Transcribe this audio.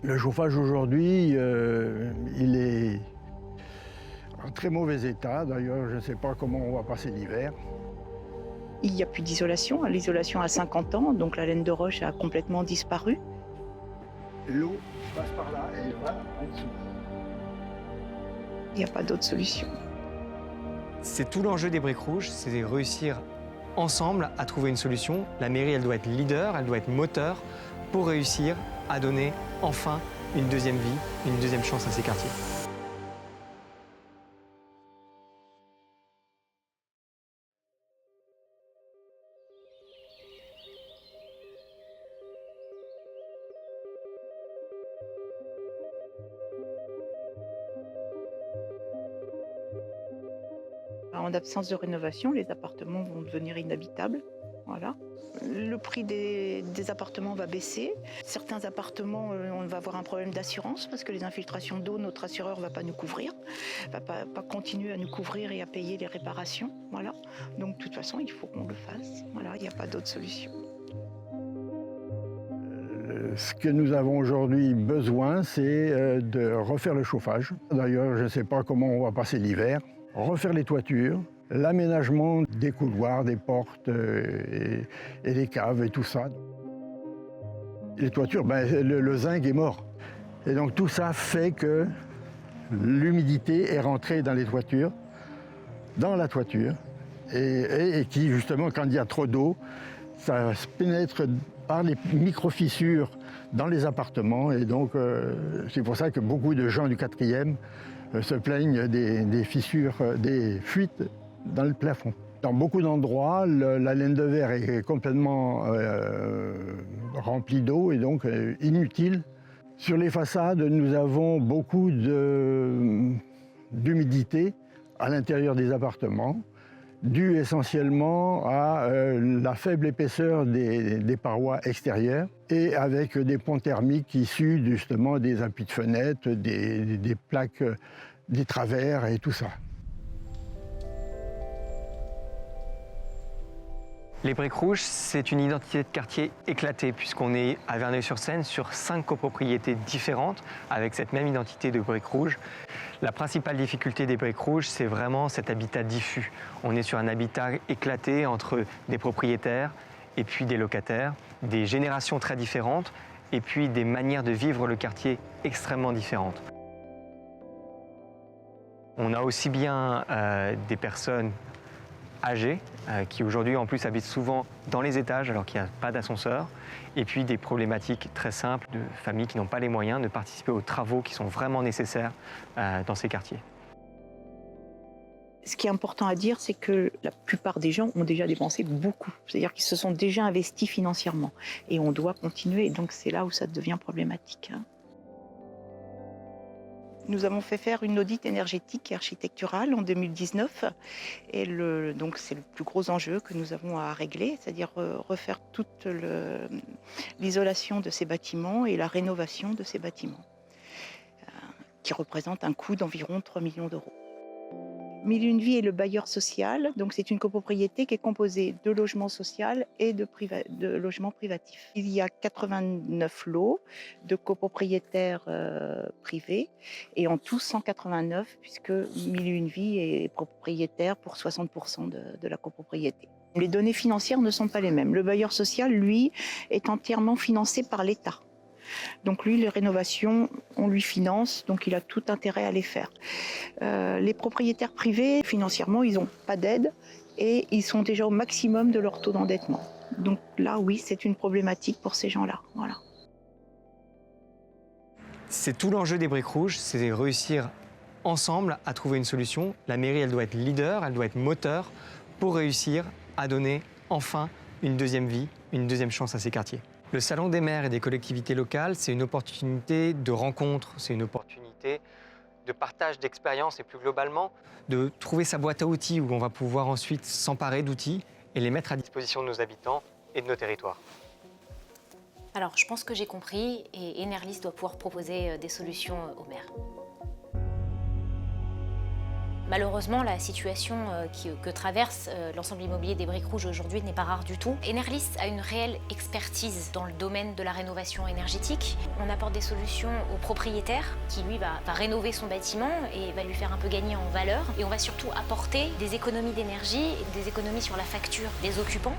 Le chauffage aujourd'hui, il est en très mauvais état. D'ailleurs, je ne sais pas comment on va passer l'hiver. Il n'y a plus d'isolation. L'isolation a 50 ans, donc la laine de roche a complètement disparu. L'eau passe par là et elle va en dessous. Il n'y a pas d'autre solution. C'est tout l'enjeu des briques rouges, c'est de réussir ensemble à trouver une solution. La mairie, elle doit être leader, elle doit être moteur pour réussir à donner enfin une deuxième vie, une deuxième chance à ces quartiers. En absence de rénovation, les appartements vont devenir inhabitables. Voilà. Le prix des appartements va baisser. Certains appartements, on va avoir un problème d'assurance parce que les infiltrations d'eau, notre assureur ne va pas nous couvrir, ne va pas continuer à nous couvrir et à payer les réparations. Voilà. Donc de toute façon, il faut qu'on le fasse. Voilà, il n'y a pas d'autre solution. Ce que nous avons aujourd'hui besoin, c'est de refaire le chauffage. D'ailleurs, je ne sais pas comment on va passer l'hiver. Refaire les toitures, l'aménagement des couloirs, des portes et des caves et tout ça. Les toitures, le zinc est mort. Et donc tout ça fait que l'humidité est rentrée dans les toitures, dans la toiture, et qui justement, quand il y a trop d'eau, ça se pénètre par les micro-fissures dans les appartements. Et donc c'est pour ça que beaucoup de gens du 4e se plaignent des fissures, des fuites dans le plafond. Dans beaucoup d'endroits, la laine de verre est complètement remplie d'eau et donc inutile. Sur les façades, nous avons beaucoup d'humidité à l'intérieur des appartements, due essentiellement à la faible épaisseur des parois extérieures et avec des ponts thermiques issus justement des appuis de fenêtres, des plaques, des travers et tout ça. Les briques rouges, c'est une identité de quartier éclatée puisqu'on est à Verneuil-sur-Seine sur 5 copropriétés différentes avec cette même identité de briques rouges. La principale difficulté des briques rouges, c'est vraiment cet habitat diffus. On est sur un habitat éclaté entre des propriétaires et puis des locataires, des générations très différentes et puis des manières de vivre le quartier extrêmement différentes. On a aussi bien des personnes âgés qui aujourd'hui en plus habitent souvent dans les étages alors qu'il n'y a pas d'ascenseur et puis des problématiques très simples de familles qui n'ont pas les moyens de participer aux travaux qui sont vraiment nécessaires dans ces quartiers. Ce qui est important à dire, c'est que la plupart des gens ont déjà dépensé beaucoup. C'est-à-dire qu'ils se sont déjà investis financièrement. Et on doit continuer. Donc c'est là où ça devient problématique. Nous avons fait faire une audit énergétique et architecturale en 2019. Et donc c'est le plus gros enjeu que nous avons à régler, c'est-à-dire refaire toute l'isolation de ces bâtiments et la rénovation de ces bâtiments, qui représente un coût d'environ 3 millions d'euros. 1001 Vie est le bailleur social, donc c'est une copropriété qui est composée de logements sociaux et de logements privatifs. Il y a 89 lots de copropriétaires privés et en tout 189 puisque 1001 Vie est propriétaire pour 60% de la copropriété. Les données financières ne sont pas les mêmes. Le bailleur social, lui, est entièrement financé par l'État. Donc lui, les rénovations, on lui finance, donc il a tout intérêt à les faire. Les propriétaires privés, financièrement, ils n'ont pas d'aide et ils sont déjà au maximum de leur taux d'endettement. Donc là, oui, c'est une problématique pour ces gens-là. Voilà. C'est tout l'enjeu des briques rouges, c'est de réussir ensemble à trouver une solution. La mairie, elle doit être leader, elle doit être moteur pour réussir à donner enfin une deuxième vie, une deuxième chance à ces quartiers. Le Salon des maires et des collectivités locales, c'est une opportunité de rencontre, c'est une opportunité de partage d'expériences et plus globalement de trouver sa boîte à outils où on va pouvoir ensuite s'emparer d'outils et les mettre à disposition de nos habitants et de nos territoires. Alors, je pense que j'ai compris et Enerlis doit pouvoir proposer des solutions aux maires. Malheureusement, la situation que traverse l'ensemble immobilier des Briques Rouges aujourd'hui n'est pas rare du tout. Enerlis a une réelle expertise dans le domaine de la rénovation énergétique. On apporte des solutions au propriétaire qui, lui, va rénover son bâtiment et va lui faire un peu gagner en valeur. Et on va surtout apporter des économies d'énergie et des économies sur la facture des occupants.